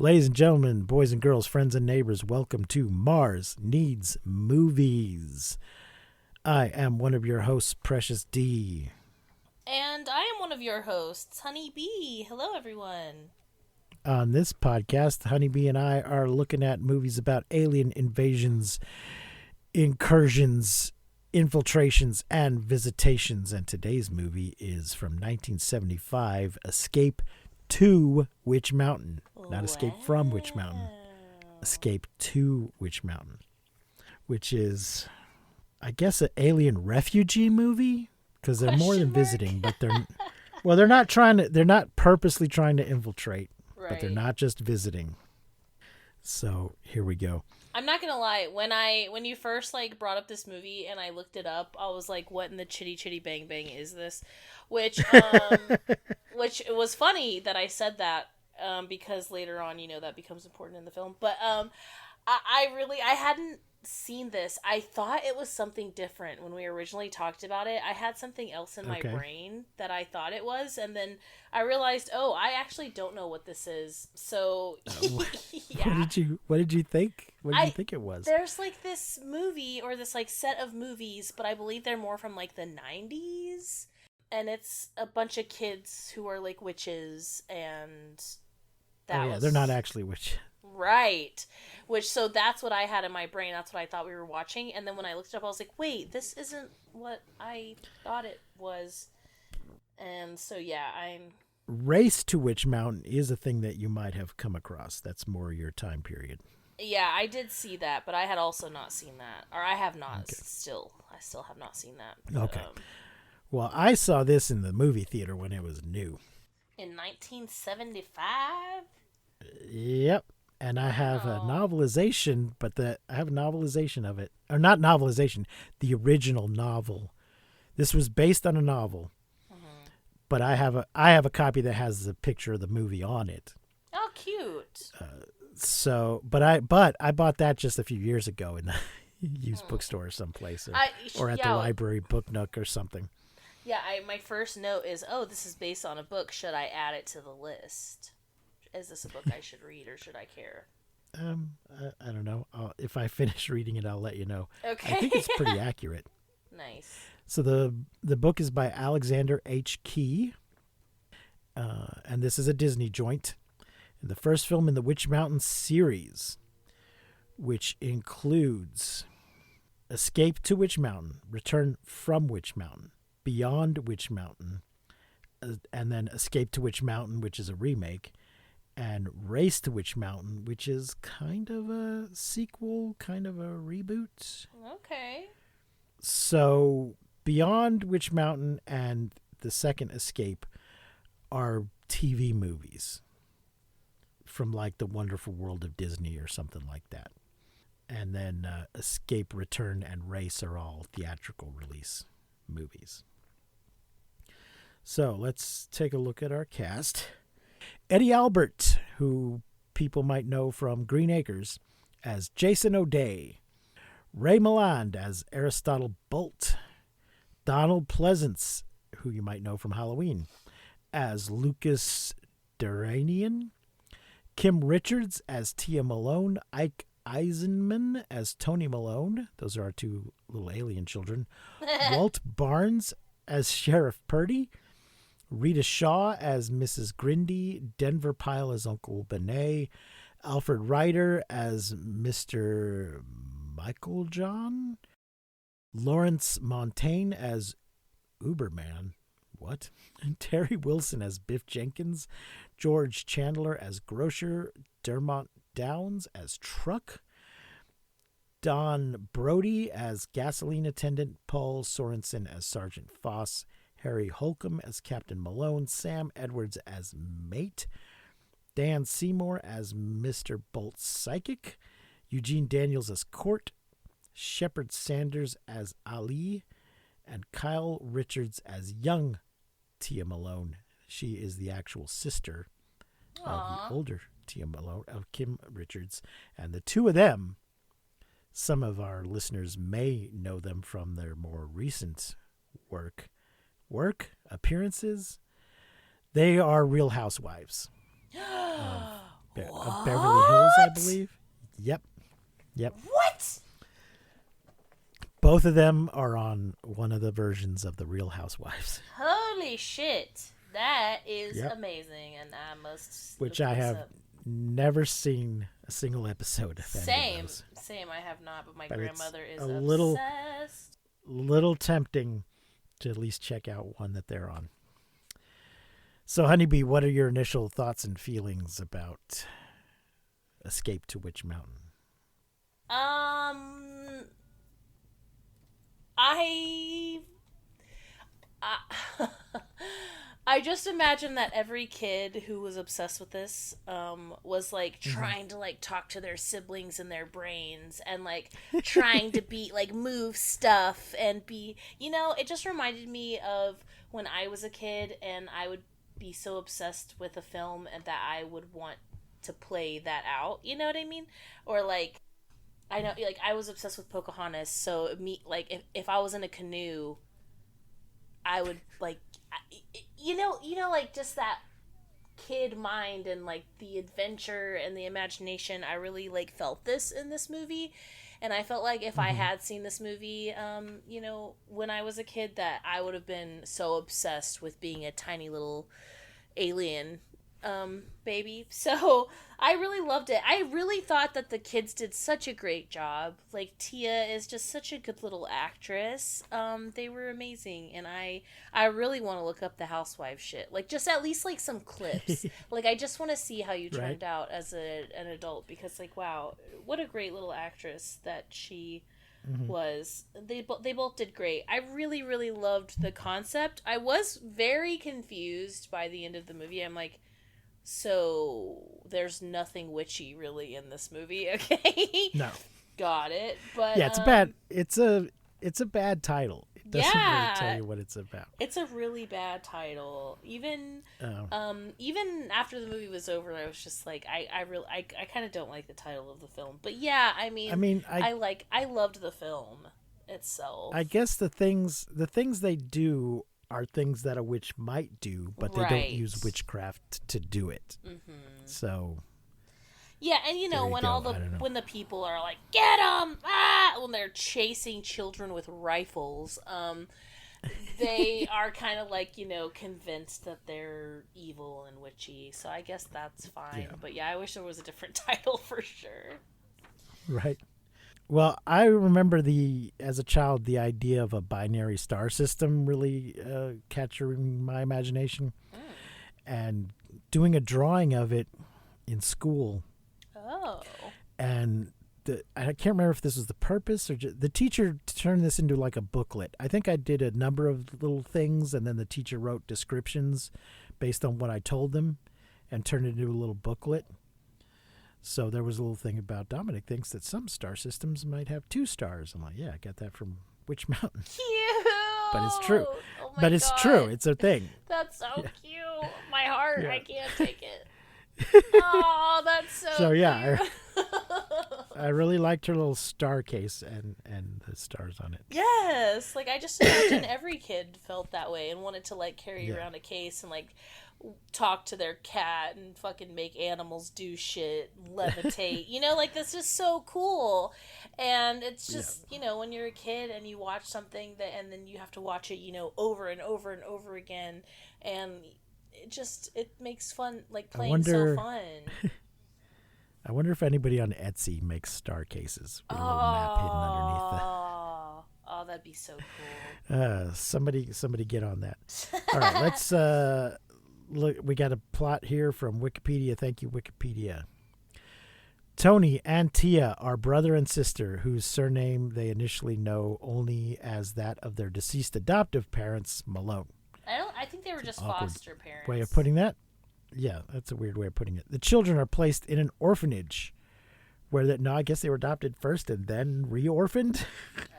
Ladies and gentlemen, boys and girls, friends and neighbors, welcome to Mars Needs Movies. I am one of your hosts, Precious D. And I am one of your hosts, Honey Bee. Hello, everyone. On this podcast, Honeybee and I are looking at movies about alien invasions, incursions, infiltrations, and visitations. And today's movie is from 1975, Escape to Witch Mountain. Not Escape from Witch Mountain. Escape to Witch Mountain, which is, I guess, an alien refugee movie because they're more than visiting, but they're not trying to. They're not purposely trying to infiltrate, but they're not just visiting. So here we go. I'm not gonna lie. When you first brought up this movie and I looked it up, I was like, "What in the chitty chitty bang bang is this?" Which which it was funny that I said that because later on, that becomes important in the film. But I hadn't seen this. I thought it was something different when we originally talked about it. I had something else in my brain that I thought it was, and then I realized, oh, I actually don't know what this is. So yeah. What did you think? What did you think it was? There's this movie or this set of movies, but I believe they're more from the 90s, and it's a bunch of kids who are witches, and they're not actually witches. Right. So that's what I had in my brain. That's what I thought we were watching. And then when I looked it up, I was like, wait, this isn't what I thought it was. And so, yeah, Race to Witch Mountain is a thing that you might have come across. That's more your time period. Yeah, I did see that, but I had also not seen that. Or I have not still. I still have not seen that. But, okay. Well, I saw this in the movie theater when it was new. In 1975? Yep. And I have a novelization, I have a novelization of it. Or not novelization, the original novel. This was based on a novel. Mm-hmm. But I have a copy that has the picture of the movie on it. Oh, cute. But I bought that just a few years ago in the used bookstore or someplace. Or at the library book nook or something. Yeah, my first note is, this is based on a book. Should I add it to the list? Is this a book I should read, or should I care? I don't know. If I finish reading it, I'll let you know. Okay. I think it's pretty accurate. Nice. So the book is by Alexander H. Key, and this is a Disney joint. And the first film in the Witch Mountain series, which includes Escape to Witch Mountain, Return from Witch Mountain, Beyond Witch Mountain, and then Escape to Witch Mountain, which is a remake, and Race to Witch Mountain, which is kind of a sequel, kind of a reboot. Okay. So Beyond Witch Mountain and the second Escape are TV movies from The Wonderful World of Disney or something like that. And then Escape, Return, and Race are all theatrical release movies. So let's take a look at our cast. Eddie Albert, who people might know from Green Acres, as Jason O'Day. Ray Milland as Aristotle Bolt. Donald Pleasance, who you might know from Halloween, as Lucas Duranian. Kim Richards as Tia Malone. Ike Eisenman as Tony Malone. Those are our two little alien children. Walt Barnes as Sheriff Purdy. Rita Shaw as Mrs. Grindy, Denver Pyle as Uncle Benet, Alfred Ryder as Mr. Michael John, Lawrence Montaigne as Uberman, what? And Terry Wilson as Biff Jenkins, George Chandler as Grocer, Dermot Downs as Truck, Don Brody as Gasoline Attendant, Paul Sorensen as Sergeant Foss, Harry Holcomb as Captain Malone, Sam Edwards as Mate, Dan Seymour as Mr. Bolt's Psychic, Eugene Daniels as Court, Shepard Sanders as Ali, and Kyle Richards as young Tia Malone. She is the actual sister of the older Tia Malone, of Kim Richards. And the two of them, some of our listeners may know them from their more recent appearances. They are Real Housewives. of Beverly Hills, I believe. Yep. What? Both of them are on one of the versions of The Real Housewives. Holy shit. That is Yep. amazing, and I must Which look I this have up. never seen a single episode of any of Same. those. Same, I have not, but my But it's grandmother is a obsessed. little tempting to at least check out one that they're on. So, Honeybee, what are your initial thoughts and feelings about Escape to Witch Mountain? I I just imagine that every kid who was obsessed with this was like trying to like talk to their siblings in their brains and like trying to be like move stuff and be, it just reminded me of when I was a kid and I would be so obsessed with a film and that I would want to play that out, you know what I mean? Or like I know, like I was obsessed with Pocahontas, so like if I was in a canoe, I would like, like just that kid mind and like the adventure and the imagination. I really like felt this in this movie, and I felt like if I had seen this movie, when I was a kid, that I would have been so obsessed with being a tiny little alien baby. So I really loved it. I really thought that the kids did such a great job. Like Tia is just such a good little actress. They were amazing, and I really want to look up the housewife shit. Like just at least like some clips. Like I just want to see how you turned out as an adult, because like wow, what a great little actress that she was. They both did great. I really really loved the concept. I was very confused by the end of the movie. I'm like, so there's nothing witchy really in this movie, okay? No. Got it. But yeah, it's a bad title. It doesn't really tell you what it's about. It's a really bad title. Even even after the movie was over, I was just like, I kind of don't like the title of the film. But yeah, I loved the film itself. I guess the things they do are things that a witch might do, but they don't use witchcraft to do it. So yeah, and when the people are like, get them, when they're chasing children with rifles, they are kind of like, convinced that they're evil and witchy. So I guess that's fine. Yeah. But yeah, I wish there was a different title for sure. Right. Well, I remember as a child, the idea of a binary star system really capturing my imagination, and doing a drawing of it in school. Oh. And I can't remember if this was the purpose or the teacher turned this into like a booklet. I think I did a number of little things, and then the teacher wrote descriptions based on what I told them and turned it into a little booklet. So there was a little thing about Dominic thinks that some star systems might have 2 stars. I'm like, yeah, I got that from Witch Mountain. Cute. But it's true. Oh my but it's God. True. It's a thing. That's so cute. My heart, yeah. I can't take it. Oh, that's so yeah, cute. I really liked her little star case and the stars on it. Yes, like I just imagine every kid felt that way and wanted to like carry around a case and like talk to their cat and fucking make animals do shit, levitate. Like this is so cool. And it's just, when you're a kid and you watch something and then you have to watch it, over and over and over again, and it makes fun, like playing so fun. I wonder if anybody on Etsy makes star cases with a little map hidden underneath the... Oh, that'd be so cool. Somebody get on that. All right, let's look. We got a plot here from Wikipedia. Thank you, Wikipedia. Tony and Tia are brother and sister whose surname they initially know only as that of their deceased adoptive parents, Malone. I think they were just foster parents. Way of putting that? Yeah, that's a weird way of putting it. The children are placed in an orphanage I guess they were adopted first and then re-orphaned.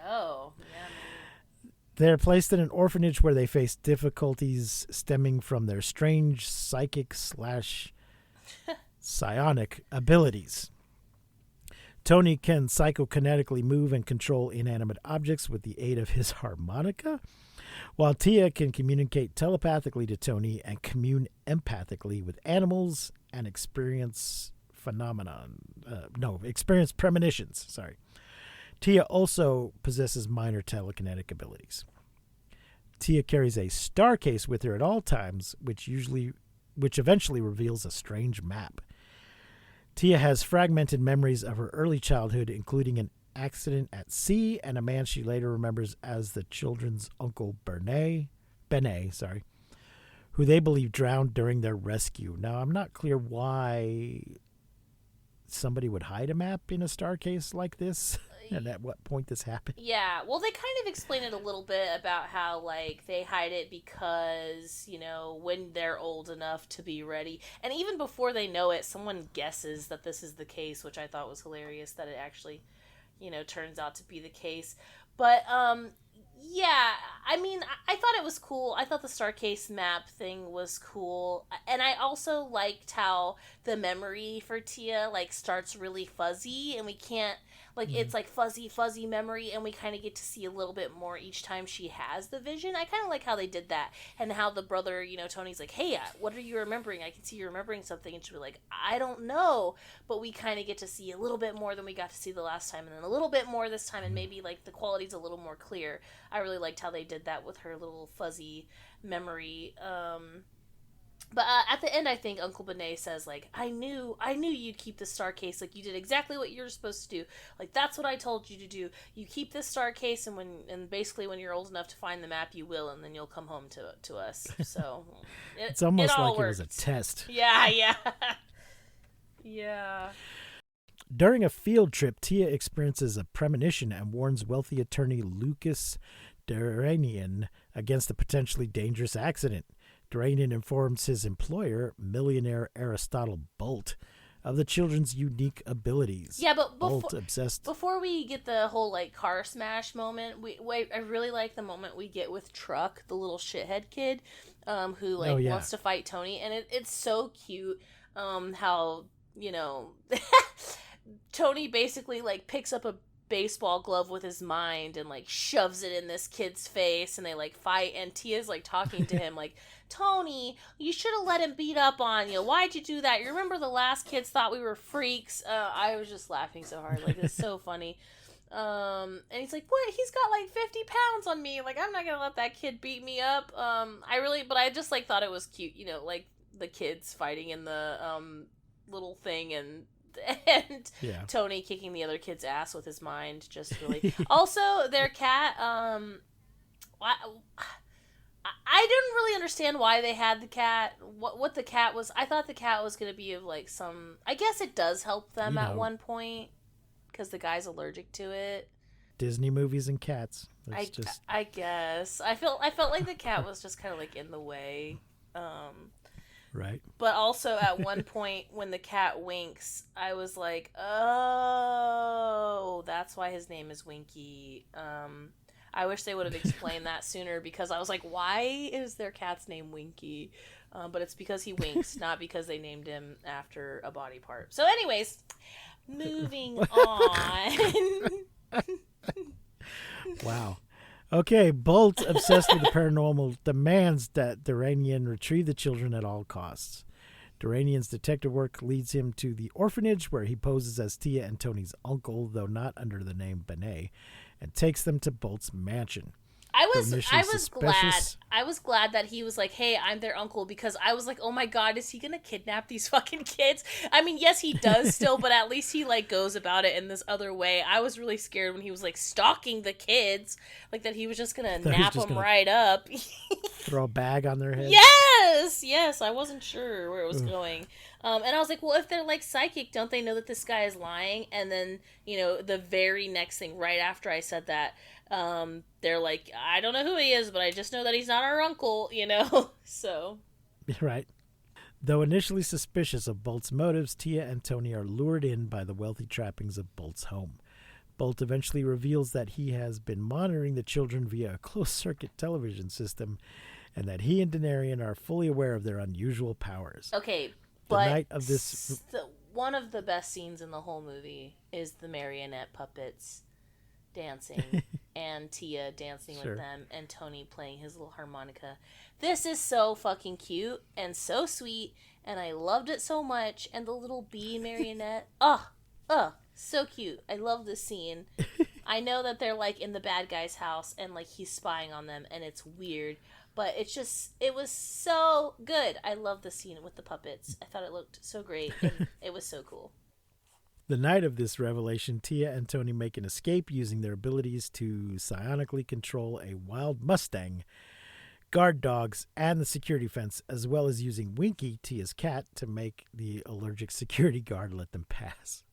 Oh, yeah. They're placed in an orphanage where they face difficulties stemming from their strange psychic / psionic abilities. Tony can psychokinetically move and control inanimate objects with the aid of his harmonica, while Tia can communicate telepathically to Tony and commune empathically with animals and experience phenomenon. Experience premonitions. Sorry. Tia also possesses minor telekinetic abilities. Tia carries a star case with her at all times, which eventually reveals a strange map. Tia has fragmented memories of her early childhood, including an accident at sea and a man she later remembers as the children's uncle Benet, who they believe drowned during their rescue. Now, I'm not clear why somebody would hide a map in a star case like this and at what point this happened. Yeah, well, they kind of explain it a little bit about how, like, they hide it because, when they're old enough to be ready. And even before they know it, someone guesses that this is the case, which I thought was hilarious that it actually, turns out to be the case. But, yeah, I mean, I thought it was cool. I thought the Starcase map thing was cool. And I also liked how the memory for Tia, starts really fuzzy, and we can't, it's fuzzy memory, and we kind of get to see a little bit more each time she has the vision. I kind of like how they did that, and how the brother, Tony's like, hey, what are you remembering? I can see you're remembering something, and she'll be like, I don't know, but we kind of get to see a little bit more than we got to see the last time, and then a little bit more this time, and maybe, the quality's a little more clear. I really liked how they did that with her little fuzzy memory, But at the end, I think Uncle Benet says, I knew you'd keep the star case. You did exactly what you're supposed to do. That's what I told you to do. You keep this star case, and basically when you're old enough to find the map, you will, and then you'll come home to us. So it's almost it like worked. It was a test. Yeah. Yeah. During a field trip, Tia experiences a premonition and warns wealthy attorney Lucas Duranian against a potentially dangerous accident. Duranian informs his employer, millionaire Aristotle Bolt, of the children's unique abilities. Yeah, but before we get the whole car smash moment, I really like the moment we get with Truck, the little shithead kid, who wants to fight Tony, and it's so cute. How Tony basically picks up a baseball glove with his mind and shoves it in this kid's face, and they fight, and Tia's talking to him Tony, you should have let him beat up on you. Why'd you do that? You remember the last kids thought we were freaks? I was just laughing so hard. It's so funny. And he's like, what? He's got 50 pounds on me. I'm not gonna let that kid beat me up. But I just thought it was cute, the kids fighting in the little thing, and Tony kicking the other kid's ass with his mind. Just really. Also, their cat. I didn't really understand why they had the cat. What the cat was. I thought the cat was going to be of some. I guess it does help them at one point because the guy's allergic to it. Disney movies and cats. I guess I felt like the cat was just kind of in the way. Right. But also at one point when the cat winks, I was like, oh, that's why his name is Winky. I wish they would have explained that sooner, because I was like, why is their cat's name Winky? But it's because he winks, not because they named him after a body part. So anyways, moving on. Wow. Okay, Bolt, obsessed with the paranormal, demands that Duranian retrieve the children at all costs. Duranian's detective work leads him to the orphanage, where he poses as Tia and Tony's uncle, though not under the name Benet, and takes them to Bolt's mansion. I was glad that he was like, hey, I'm their uncle, because I was like, oh my god, is he gonna kidnap these fucking kids? I mean, yes, he does still, but at least he goes about it in this other way. I was really scared when he was stalking the kids, that he was just gonna nap them right up. Throw a bag on their head. Yes, I wasn't sure where it was going. And I was like, well, if they're psychic, don't they know that this guy is lying? And then, the very next thing, right after I said that, they're like, I don't know who he is, but I just know that he's not our uncle, so. Right. Though initially suspicious of Bolt's motives, Tia and Tony are lured in by the wealthy trappings of Bolt's home. Bolt eventually reveals that he has been monitoring the children via a closed-circuit television system, and that he and Denarian are fully aware of their unusual powers. Okay, but one of the best scenes in the whole movie is the marionette puppets dancing and Tia dancing with them, and Tony playing his little harmonica. This is so fucking cute and so sweet, and I loved it so much. And the little bee marionette, so cute. I love this scene. I know that they're like in the bad guy's house and like he's spying on them and it's weird, but it was so good. I love the scene with the puppets. I thought it looked so great and it was so cool. The night of this revelation, Tia and Tony make an escape using their abilities to psionically control a wild Mustang, guard dogs, and the security fence, as well as using Winky, Tia's cat, to make the allergic security guard let them pass.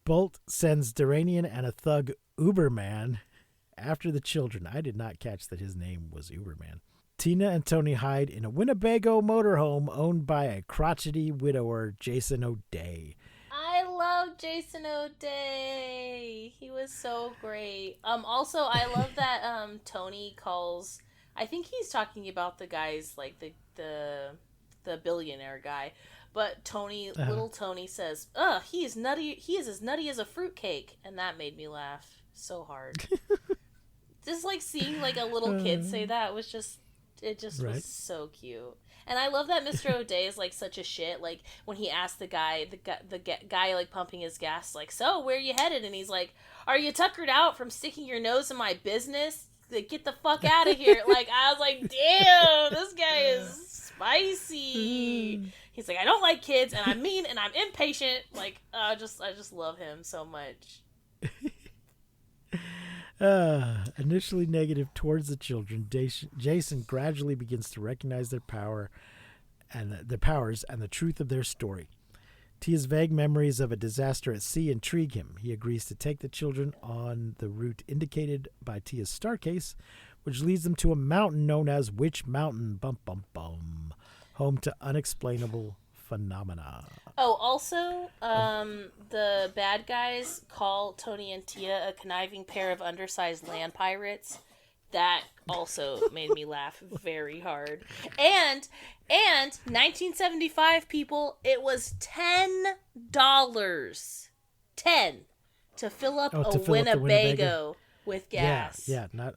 Bolt sends Duranian and a thug, Uberman, after the children. I did not catch that his name was Uberman. Tina and Tony hide in a Winnebago motorhome owned by a crotchety widower, Jason O'Day. I love Jason O'Day. He was so great. Also, I love that Tony calls. I think he's talking about the guys like the billionaire guy. But Tony, little Tony says, "Ugh, he is nutty. He is as nutty as a fruitcake," and that made me laugh so hard. Just like seeing like a little kid say that was just was so cute. And I love that Mr. O'Day is like such a shit. Like when he asked the guy like pumping his gas, like, "So where are you headed?" And he's like, "Are you tuckered out from sticking your nose in my business? Like, get the fuck out of here!" Like I was like, "Damn, this guy is spicy." He's like, "I don't like kids, and I'm mean, and I'm impatient." Like, I just love him so much. Initially negative towards the children, Jason gradually begins to recognize their powers and the truth of their story. Tia's vague memories of a disaster at sea intrigue him. He agrees to take the children on the route indicated by Tia's starcase, which leads them to a mountain known as Witch Mountain, home to unexplainable phenomena. Oh, also, the bad guys call Tony and Tia a conniving pair of undersized land pirates. That also made me laugh very hard. And 1975 people, it was $10. 10 to fill up a Winnebago with gas. Yeah, not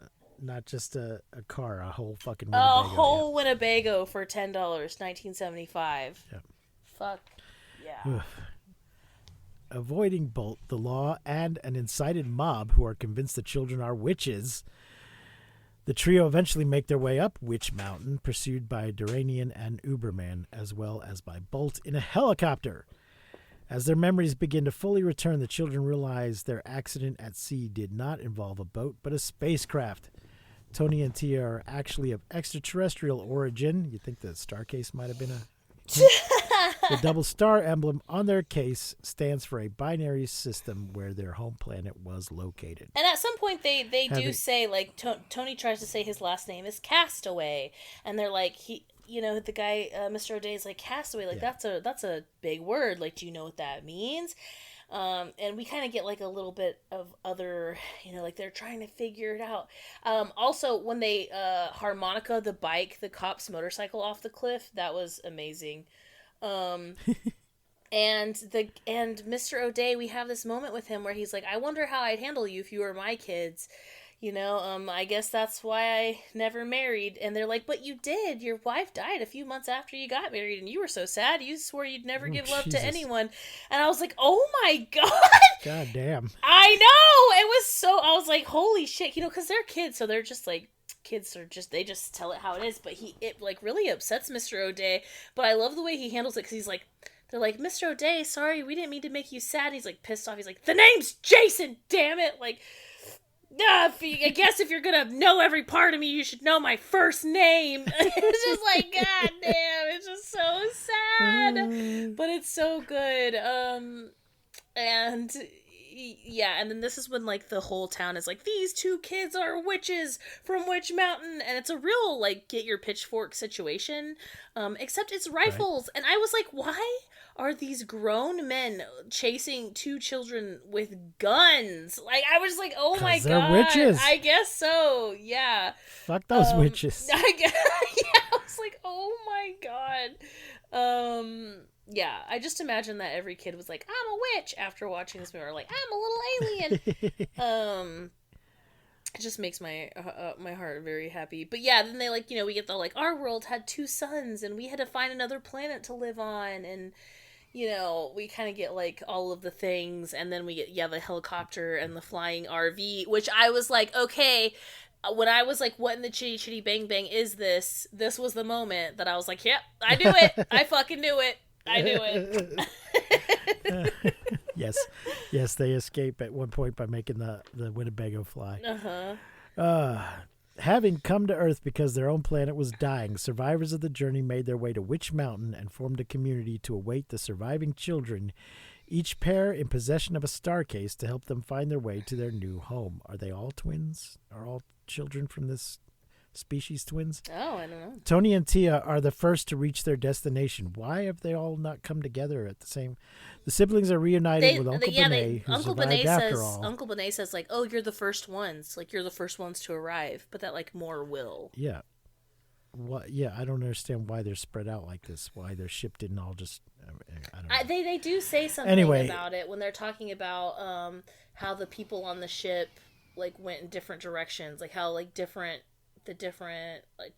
just a car, a whole fucking Winnebago. A whole Winnebago for $10, 1975. Yeah. Fuck yeah. Avoiding Bolt, the law, and an incited mob who are convinced the children are witches, the trio eventually make their way up Witch Mountain, pursued by Duranian and Uberman, as well as by Bolt in a helicopter. As their memories begin to fully return, the children realize their accident at sea did not involve a boat, but a spacecraft. Tony and Tia are actually of extraterrestrial origin. You'd think the star case might have been a... The double star emblem on their case stands for a binary system where their home planet was located. And at some point they do say, like, Tony tries to say his last name is Castaway, and they're like, the guy, Mr. O'Day is like, Castaway, like, that's a big word, like, do you know what that means? And we kind of get like a little bit of other, like they're trying to figure it out. Also, when they harmonica the cop's motorcycle off the cliff, that was amazing. And Mr. O'Day, we have this moment with him where he's like, "I wonder how I'd handle you if you were my kids. I guess that's why I never married." And they're like, "But you did. Your wife died a few months after you got married, and you were so sad. You swore you'd never give love to anyone." And I was like, "Oh my God." God damn. I know. It was so, I was like, holy shit, because they're kids, so they're just like, kids are just, they just tell it how it is. But it like really upsets Mr. O'Day. But I love the way he handles it, because he's like, they're like, "Mr. O'Day, sorry, we didn't mean to make you sad." And he's like pissed off. He's like, "The name's Jason, damn it." Like, I guess if you're gonna know every part of me, you should know my first name. It's just like, God damn, it's just so sad. But it's so good. And then this is when like the whole town is like, "These two kids are witches from Witch Mountain," and it's a real like get your pitchfork situation. Except it's rifles, right. And I was like, why are these grown men chasing two children with guns? Like, I was like, oh my God. They're witches. I guess so, yeah. Fuck those witches. I was like, oh my God. Yeah, I just imagine that every kid was like, "I'm a witch," after watching this movie, or like, "I'm a little alien." It just makes my heart very happy. But yeah, then they like, we get the like, our world had two suns and we had to find another planet to live on, and we kind of get like all of the things, and then we get the helicopter and the flying RV, which I was like, okay, when I was like, what in the Chitty Chitty Bang Bang is this? This was the moment that I was like, yep, I knew it. I fucking knew it. I knew it. Yes, they escape at one point by making the Winnebago fly. Having come to Earth because their own planet was dying, survivors of the journey made their way to Witch Mountain and formed a community to await the surviving children, each pair in possession of a star case to help them find their way to their new home. Are they all twins? Are all children from this species twins? Oh, I don't know. Tony and Tia are the first to reach their destination. Why have they all not come together at the same? The siblings are reunited with Uncle Benet, who survived after all. Uncle Benet says like, "Oh, you're the first ones. Like you're the first ones to arrive." But that like more will. Yeah. What? Yeah, I don't understand why they're spread out like this. Why their ship didn't all just. I don't know. They do say something about it when they're talking about how the people on the ship like went in different directions, like how like different like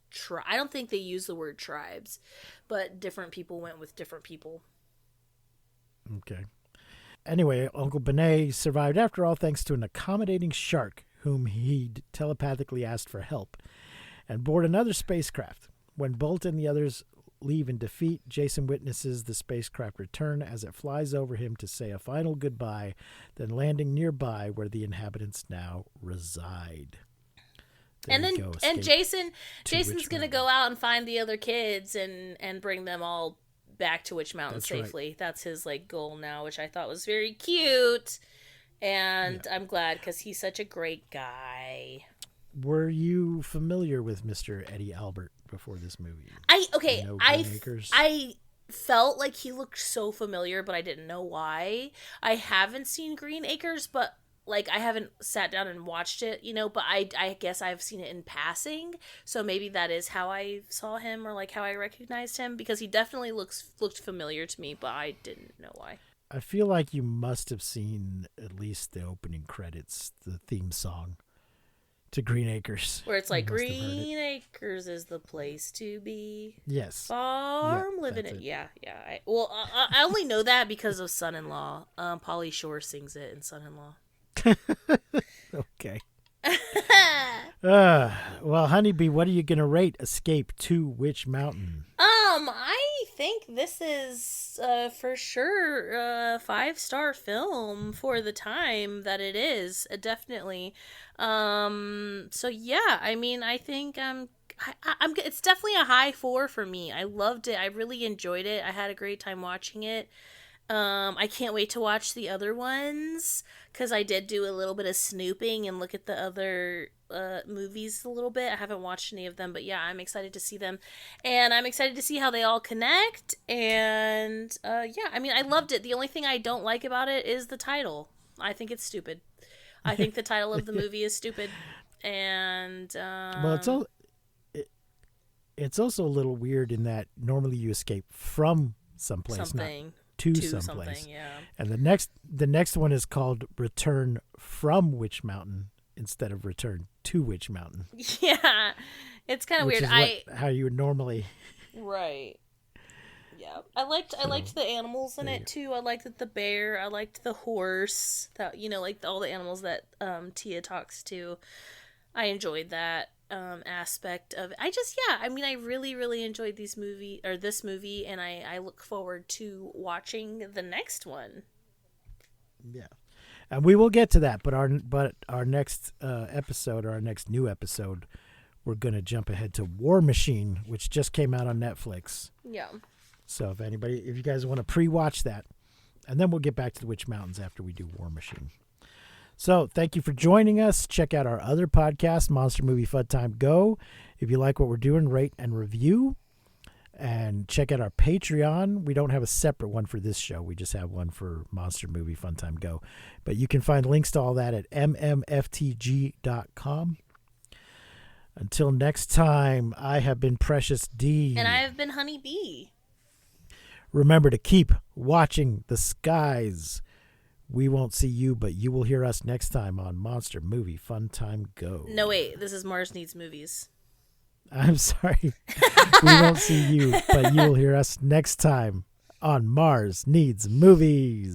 I don't think they use the word tribes, but different people went with different people. Okay. Anyway, Uncle Benet survived after all thanks to an accommodating shark whom he'd telepathically asked for help, and board another spacecraft. When Bolt and the others leave in defeat, Jason witnesses the spacecraft return as it flies over him to say a final goodbye, then landing nearby where the inhabitants now reside. Jason's gonna go out and find the other kids and bring them all back to Witch Mountain safely. Right. That's his like goal now, which I thought was very cute, and I'm glad because he's such a great guy. Were you familiar with Mr. Eddie Albert before this movie? I felt like he looked so familiar, but I didn't know why. I haven't seen Green Acres, but like I haven't sat down and watched it, but I guess I've seen it in passing, so maybe that is how I saw him or like how I recognized him, because he definitely looked familiar to me, but I didn't know why. I feel like you must have seen at least the opening credits, the theme song to Green Acres. Where it's like, Green Acres is the place to be. Yes. Farm living it. Yeah. I only know that because of Son-in-Law. Pauly Shore sings it in Son-in-Law. Okay. Well, Honeybee, what are you going to rate Escape to Witch Mountain? I think this is for sure a 5-star film for the time that it is. Definitely. So yeah, I mean, I think I'm it's definitely a high 4 for me. I loved it. I really enjoyed it. I had a great time watching it. I can't wait to watch the other ones, because I did do a little bit of snooping and look at the other movies a little bit. I haven't watched any of them, but yeah, I'm excited to see them, and I'm excited to see how they all connect. And yeah, I mean, I loved it. The only thing I don't like about it is the title. I think it's stupid. I think the title of the movie is stupid, and well, it's also a little weird in that normally you escape from someplace, not to someplace. Yeah. And the next one is called Return from Witch Mountain instead of Return to Witch Mountain. Yeah, it's kind of weird. How you would normally. Right. Yeah, I liked the animals in it too. I liked the bear. I liked the horse. That like all the animals that Tia talks to. I enjoyed that aspect of it. I mean, I really, really enjoyed this movie, and I look forward to watching the next one. Yeah, and we will get to that. But our next episode, or our next new episode, we're gonna jump ahead to War Machine, which just came out on Netflix. Yeah. So if you guys want to pre-watch that, and then we'll get back to the Witch Mountains after we do War Machine. So thank you for joining us. Check out our other podcast, Monster Movie Fun Time Go. If you like what we're doing, rate and review. And check out our Patreon. We don't have a separate one for this show. We just have one for Monster Movie Fun Time Go. But you can find links to all that at mmftg.com. Until next time, I have been Precious D. And I have been Honeybee. Remember to keep watching the skies. We won't see you, but you will hear us next time on Monster Movie Fun Time Go. No, wait. This is Mars Needs Movies. I'm sorry. We won't see you, but you will hear us next time on Mars Needs Movies.